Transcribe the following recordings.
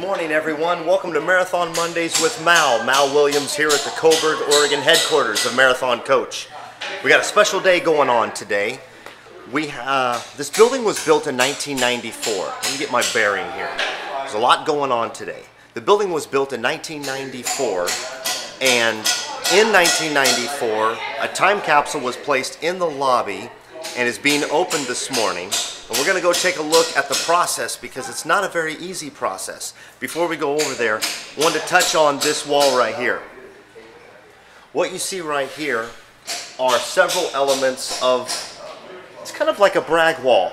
morning, everyone. Welcome to Marathon Mondays with Mal. Mal Williams here at the Coburg, Oregon headquarters of Marathon Coach. We got a special day going on today. This building was built in 1994. Let me get my bearing here. There's a lot going on today. The building was built in 1994, and in 1994, a time capsule was placed in the lobby and is being opened this morning. And we're going to go take a look at the process because it's not a very easy process. Before we go over there, I wanted to touch on this wall right here. What you see right here are several elements of, it's kind of like a brag wall.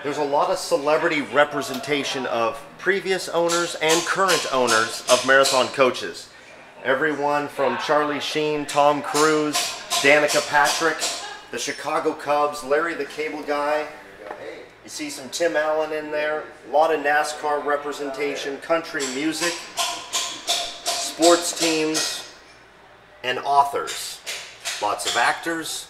There's a lot of celebrity representation of previous owners and current owners of Marathon Coaches. Everyone from Charlie Sheen, Tom Cruise, Danica Patrick, the Chicago Cubs, Larry the Cable Guy. You see some Tim Allen in there, a lot of NASCAR representation, country music, sports teams, and authors. Lots of actors.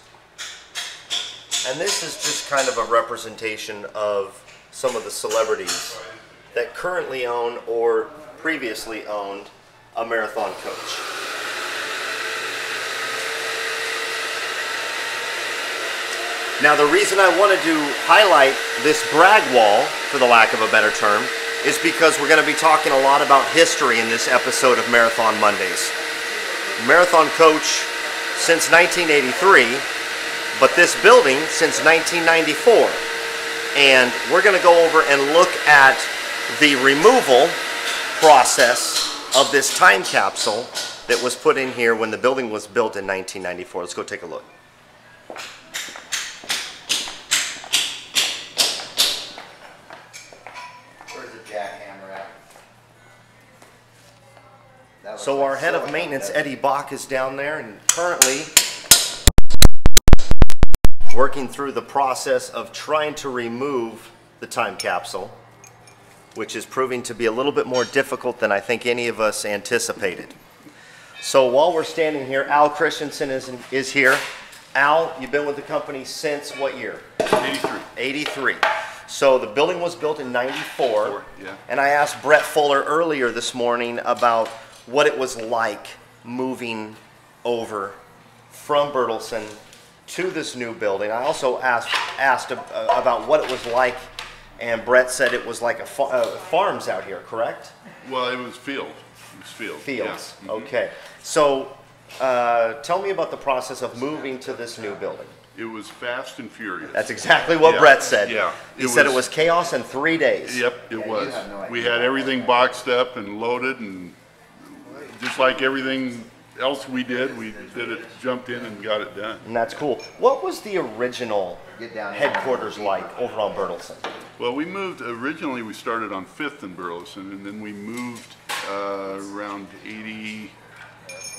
And this is just kind of a representation of some of the celebrities that currently own or previously owned a Marathon Coach. Now, the reason I wanted to highlight this brag wall, for the lack of a better term, is because we're going to be talking a lot about history in this episode of Marathon Mondays. Marathon Coach since 1983, but this building since 1994. And we're going to go over and look at the removal process of this time capsule that was put in here when the building was built in 1994. Let's go take a look. So our head of maintenance, Eddie Bach, is down there and currently working through the process of trying to remove the time capsule, which is proving to be a little bit more difficult than I think any of us anticipated. So while we're standing here, Al Christensen is here. Al, you've been with the company since what year? 83. 83. So the building was built in 94, yeah. And I asked Brett Fuller earlier this morning about what it was like moving over from Bertelsen to this new building. I also asked about what it was like, and Brett said it was like farms out here, correct? Well, it was field. It was field. Fields, yeah. Okay. So tell me about the process of moving to this new building. It was fast and furious. That's exactly what Brett said. Yeah. He said it was chaos in 3 days. Yep, it was. We had everything boxed up and loaded, and just like everything else we did it, jumped in and got it done. And that's cool. What was the original headquarters like over on Bertelsen? Well, we moved, originally we started on 5th in Burleson, and then we moved around 80,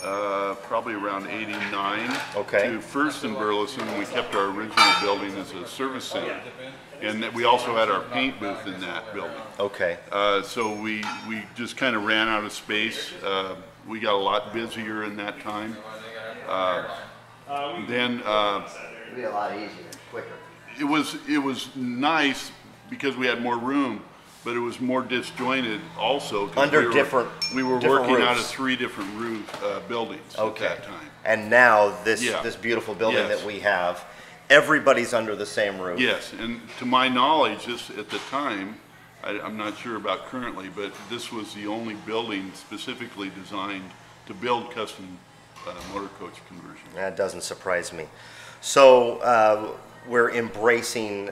probably around 89 okay. to 1st in Burleson, and we kept our original building as a service center. And we also had our paint booth in that building. Okay. So we just kind of ran out of space. We got a lot busier in that time. Then It'd be a lot easier, quicker. it was nice because we had more room, but it was more disjointed also. We were working roofs. out of 3 different buildings at that time. And now this beautiful building that we have, everybody's under the same roof. Yes, and to my knowledge, this at the time, I'm not sure about currently, but this was the only building specifically designed to build custom motor coach conversions. That doesn't surprise me. So we're embracing,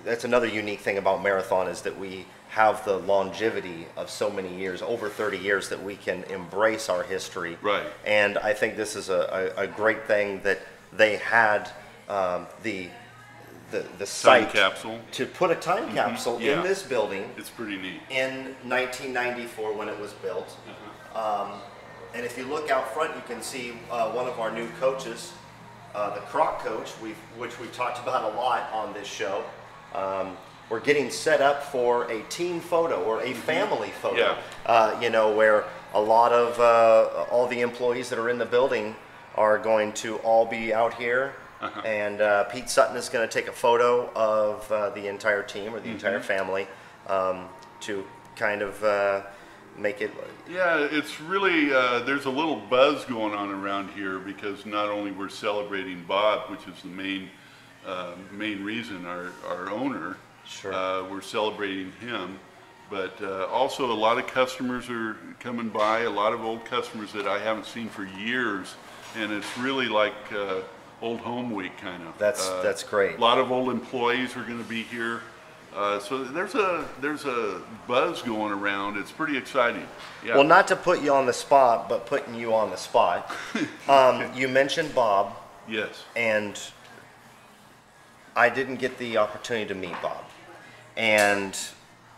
that's another unique thing about Marathon, is that we have the longevity of so many years, over 30 years, that we can embrace our history. Right. And I think this is a great thing that they had the site time capsule to put a time capsule in this building. It's pretty neat. In 1994 when it was built. And if you look out front, you can see one of our new coaches, the Croc coach, which we've talked about a lot on this show. We're getting set up for a team photo or a family photo, you know, where a lot of all the employees that are in the building are going to all be out here. And Pete Sutton is going to take a photo of the entire team or the entire family to kind of make it. Yeah, it's really, there's a little buzz going on around here because not only we're celebrating Bob, which is the main reason, our owner, Sure. We're celebrating him, but also a lot of customers are coming by, a lot of old customers that I haven't seen for years, and it's really like old home week kind of. That's great. A lot of old employees are going to be here. So there's a buzz going around. It's pretty exciting. Yeah. Well, not to put you on the spot, but putting you on the spot. You mentioned Bob. Yes. And I didn't get the opportunity to meet Bob. And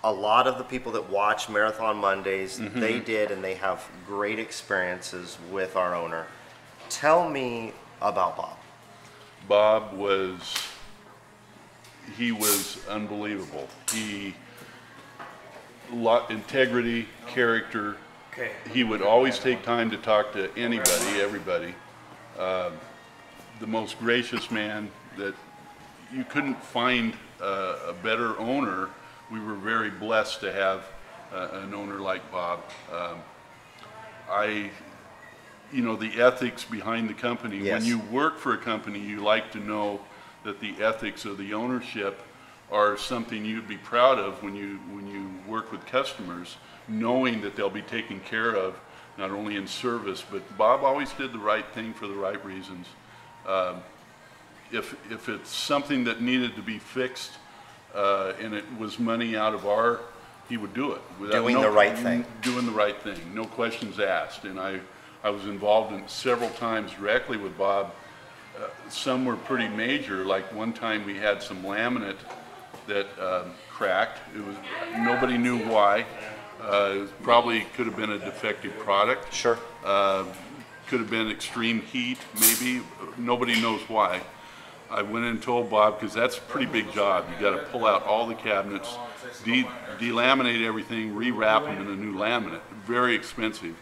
a lot of the people that watch Marathon Mondays, they did, and they have great experiences with our owner. Tell me about Bob. Bob was unbelievable. Integrity, character. Okay. He would always take time to talk to anybody, everybody. The most gracious man that you couldn't find a better owner. We were very blessed to have an owner like Bob. The ethics behind the company. Yes. When you work for a company, you like to know that the ethics of the ownership are something you'd be proud of when you work with customers, knowing that they'll be taken care of, not only in service, but Bob always did the right thing for the right reasons. If it's something that needed to be fixed and it was money out of he would do it. Doing the right thing. Doing the right thing, no questions asked. And I was involved in several times directly with Bob. Some were pretty major, like one time we had some laminate that cracked. Nobody knew why. Probably could have been a defective product. Sure. Could have been extreme heat, maybe. Nobody knows why. I went and told Bob, because that's a pretty big job. You got to pull out all the cabinets, delaminate everything, rewrap them in a new laminate. Very expensive.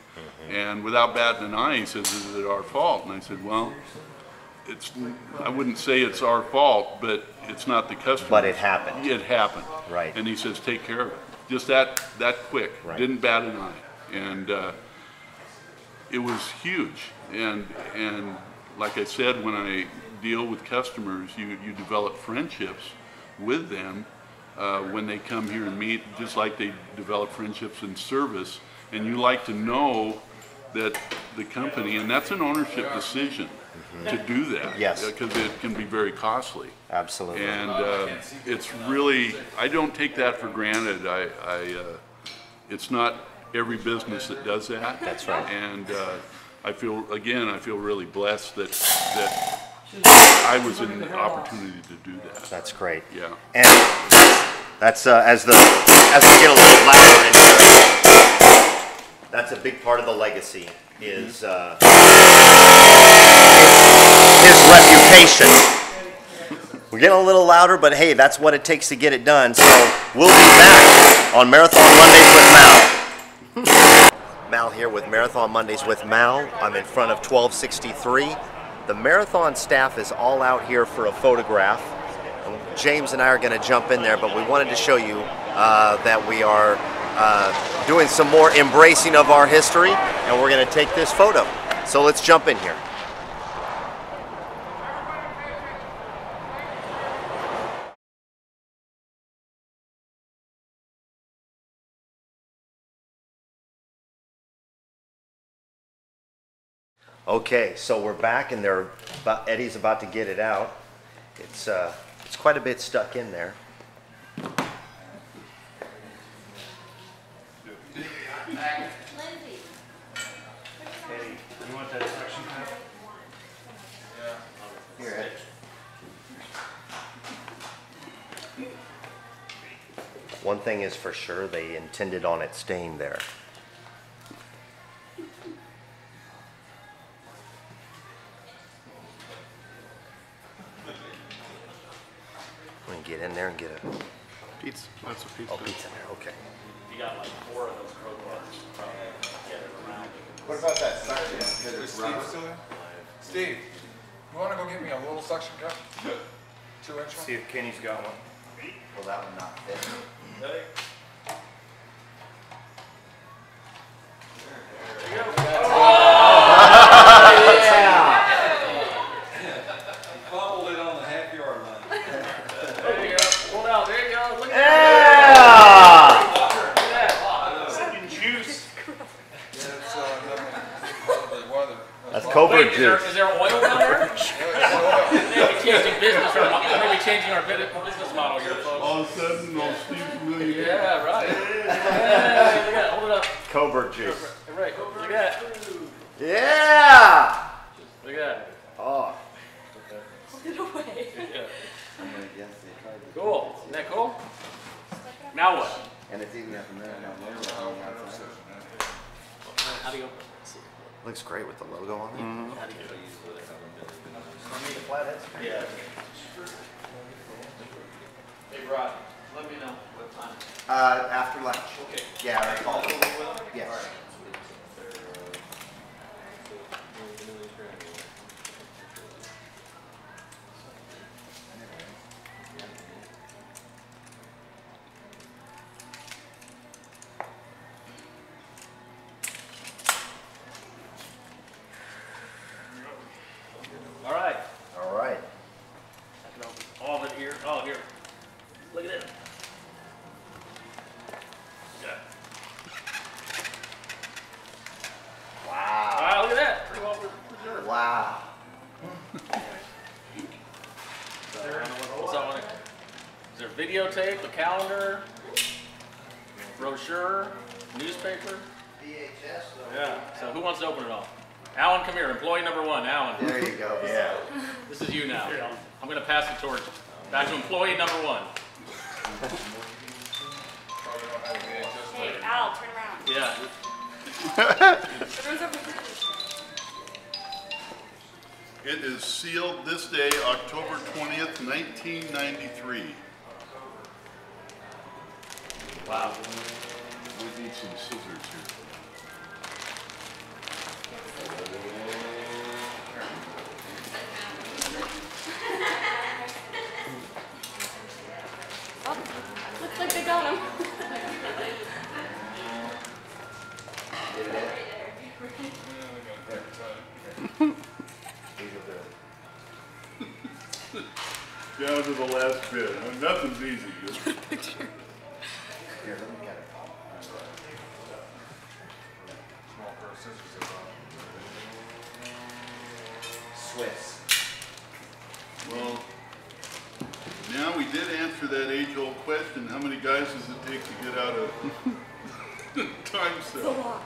And without batting an eye, he says, "Is it our fault?" And I said, "Well, I wouldn't say it's our fault, but it's not the customer." But it happened. It happened. Right. And he says, "Take care of it." Just that quick. Right. Didn't bat an eye. And it was huge. And like I said, when I deal with customers, you develop friendships with them when they come here and meet, just like they develop friendships in service. And you like to know that the company, and that's an ownership decision to do that. Yes. Because it can be very costly. Absolutely. And it's really, I don't take that for granted. It's not every business that does that. That's right. And I feel really blessed that I was in the opportunity to do that. That's great. Yeah. And that's as we get a little louder in here, that's a big part of the legacy is his reputation. We're getting a little louder, but hey, that's what it takes to get it done. So we'll be back on Marathon Mondays with Mal. Mal here with Marathon Mondays with Mal. I'm in front of 1263. The Marathon staff is all out here for a photograph. James and I are going to jump in there, but we wanted to show you that we are doing some more embracing of our history, and we're going to take this photo. So let's jump in here. Okay, so we're back, and Eddie's about to get it out. It's quite a bit stuck in there. Hey, you want that suction cup? Here, Eddie. One thing is for sure, they intended on it staying there. I'm gonna get in there and get a Pizza. That's a pizza. pizza there. Okay. You got like 4 of those crowbars. Get it around. What about that suction? Is Steve still there? Steve, you want to go get me a little suction cup? 2-inch one? See if Kenny's got one. Well, that one not fit. Fumbled it on the half-yard line. There you go. Pull it out. There you go. Look at that. Second juice. Yeah, it's probably weather. That's Cobra Wait, juice. is there oil down there? Maybe changing business, or maybe changing our business model here, folks. All of a sudden, those Steve's millionaire. Yeah, right. Yeah, look at that. Hold it up. Cobra juice. Right. Look at that. Yeah. Look at that. Oh. Put it away. Yeah. Cool. Isn't that cool? Now what? And it's even up in there now. How do you open it? Looks great with the logo on it. How do you do it? Yeah. Hey, Rod, let me know what time. After lunch. Okay. Yeah, I call it. Yes. All right. All right. I can open all of it here. Oh, here. Look at it. Yeah. Wow. Wow, look at that. Pretty well preserved. Wow. What's that one? Is there videotape, a calendar, brochure, newspaper? VHS. Yeah. So who wants to open it all? Alan, come here. Employee number one, Alan. There you go. Yeah. This is you now. I'm going to pass the torch back to employee number one. Hey, Al, turn around. Yeah. Everyone's over here. It is sealed this day, October 20th, 1993. Wow. We need some scissors here. Oh, looks like they got him. Down to the last bit. Nothing's easy. Here, let me get it. Small pair of scissors they brought. Swiss. Well, now we did answer that age-old question, how many guys does it take to get out of time It's a cell? lot.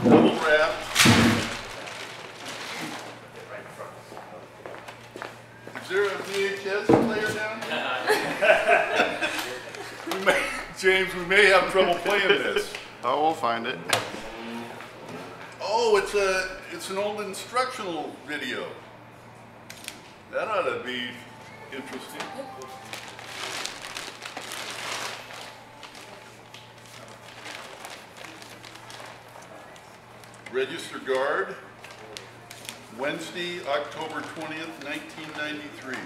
Double wrap. Is there a VHS player down here? James, we may have trouble playing this. Oh, we'll find it. Oh, it's an old instructional video. That ought to be interesting. Register guard, Wednesday, October 20th, 1993.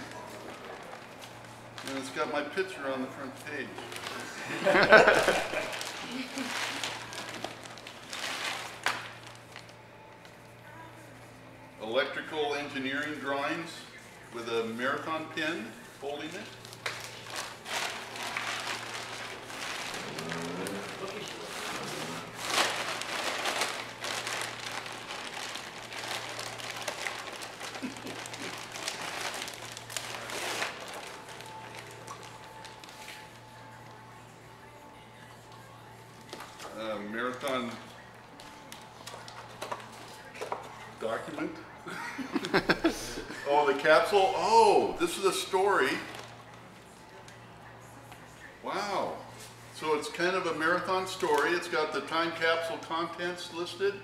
And it's got my picture on the front page. Electrical engineering drawings with a marathon pin holding it. Marathon document. Oh, the capsule. Oh, this is a story. Wow. So it's kind of a marathon story. It's got the time capsule contents listed,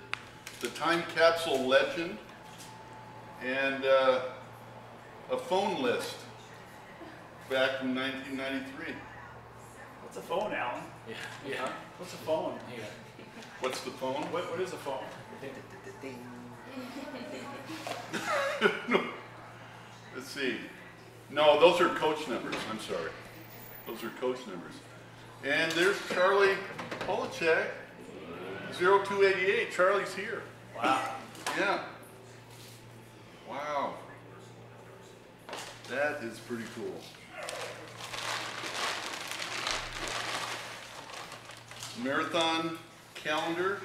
the time capsule legend, and a phone list back from 1993. What's a phone, Alan? Yeah. What's a phone? Yeah. What's the phone? What is a phone? Let's see. No, those are coach numbers. I'm sorry. Those are coach numbers. And there's Charlie Polachek, 0288. Charlie's here. Wow. Yeah. Wow. That is pretty cool. Marathon calendar.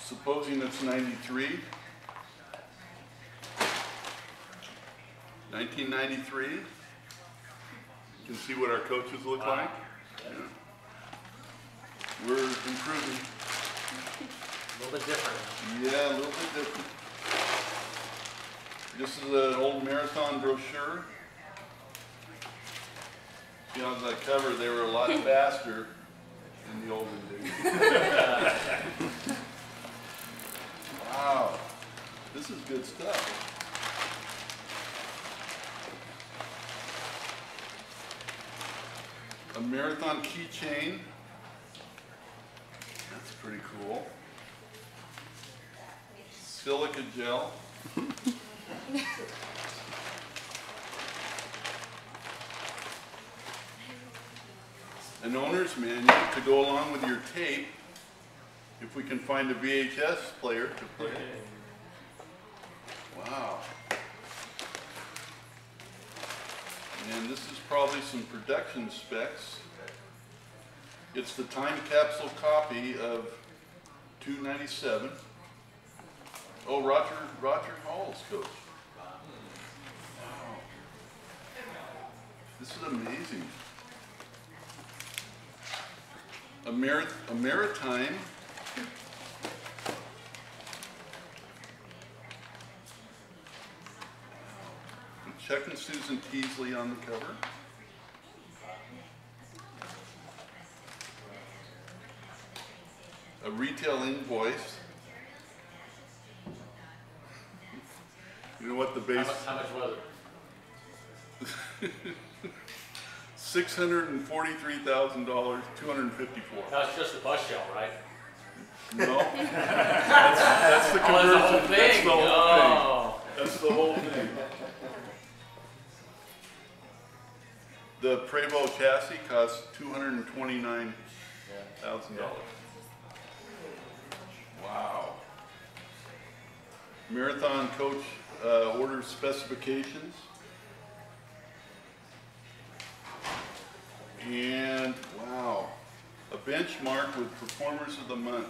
Supposing it's 93. 1993. You can see what our coaches look like. Yeah. We're improving. A little bit different. Yeah, a little bit different. This is an old marathon brochure. See on that cover, they were a lot faster in the olden days. Wow, this is good stuff. A marathon keychain. That's pretty cool. Silica gel. An owner's manual to go along with your tape, if we can find a VHS player to play it. Wow. And this is probably some production specs. It's the time capsule copy of 297. Oh, Roger Hall's coach. Wow. This is amazing. A maritime. Chuck and Susan Teasley on the cover. A retail invoice. You know what the base? How much was it? $643,254. That's just the bus shell, right? No, that's the conversion. Oh, that's the whole thing. That's the whole Oh. thing. That's the whole thing. The Prevost chassis costs $229,000. Wow. Marathon coach order specifications. And wow, a benchmark with performers of the month,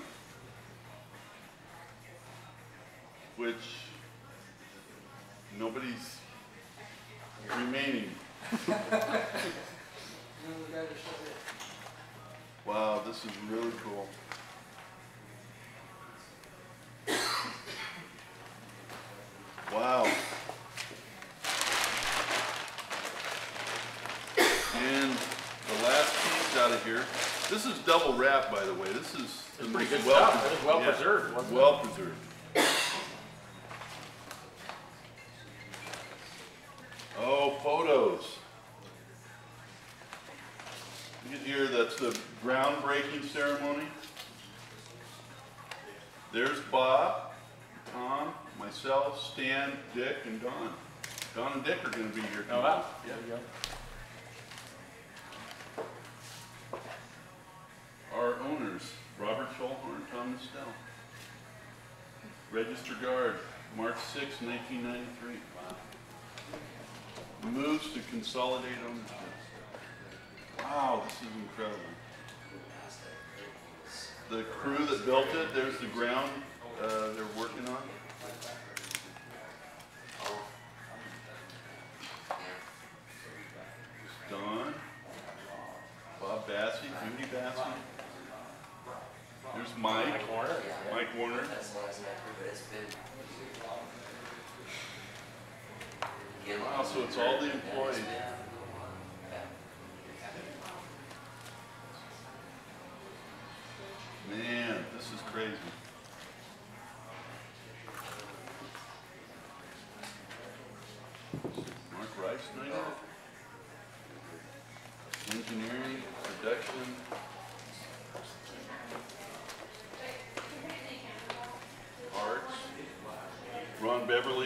which nobody's remaining. Wow, this is really cool. Wow. And the last piece out of here. This is double wrapped, by the way. This is It's pretty good stuff. It was well preserved, wasn't it? Well preserved. Oh, photos. Look at here, that's the groundbreaking ceremony. There's Bob, Tom, myself, Stan, Dick, and Don. Don and Dick are going to be here Oh, tonight. wow. Yeah. There you go. Our owners, Robert Schulhorn, Tom Estelle. Register Guard, March 6, 1993. Wow. Moves to consolidate ownership. Wow, this is incredible. The crew that built it, there's the ground they're working on. Don, Bob Bassey, Judy Bassey. There's Mike. Mike Warner. Mike Warner. Wow, so it's all the employees. Man, this is crazy. Mark Reisner. Engineering, production.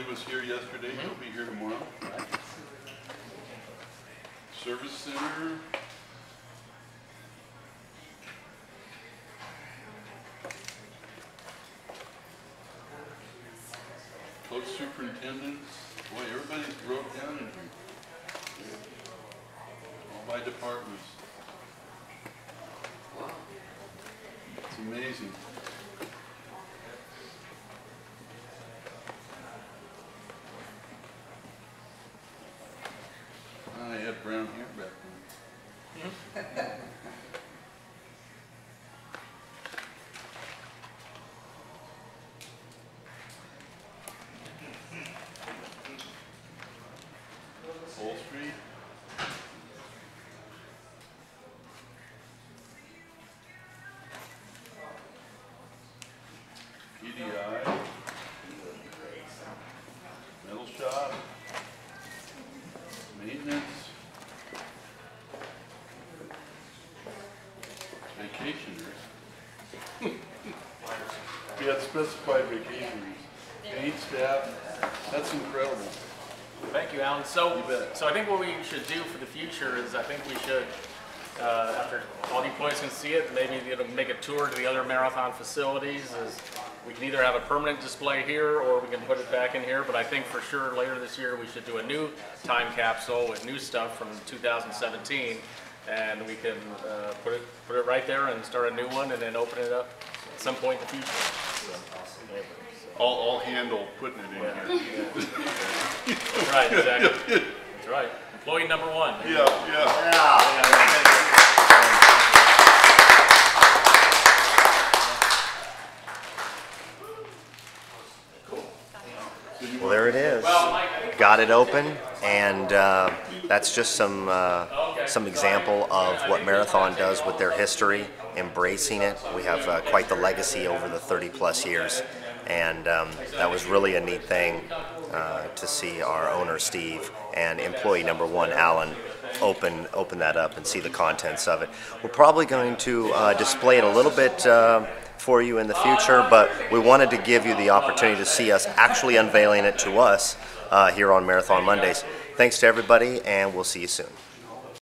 was here yesterday. He'll be here tomorrow. Service center. Coach superintendents. Boy, everybody's broke down in here. All by departments. It's amazing. I had brown hair back then. Wall Street. PDI. Metal shop. Maintenance. Vacationers. We had specified vacationers. Paid staff. That's incredible. Thank you, Alan. So I think what we should do for the future is I think we should, after all the employees can see it, maybe make a tour to the other marathon facilities. We can either have a permanent display here or we can put it back in here, but I think for sure later this year we should do a new time capsule with new stuff from 2017, and we can put it right there and start a new one and then open it up at some point in the future. I'll handle putting it in here. That's right, exactly. That's right. Employee number one. Yeah. Well, there it is. Got it open, and that's just some example of what Marathon does with their history, embracing it. We have quite the legacy over the 30-plus years, and that was really a neat thing to see our owner Steve and employee number one Alan open that up and see the contents of it. We're probably going to display it a little bit for you in the future, but we wanted to give you the opportunity to see us actually unveiling it to us here on Marathon Mondays. Thanks to everybody, and we'll see you soon.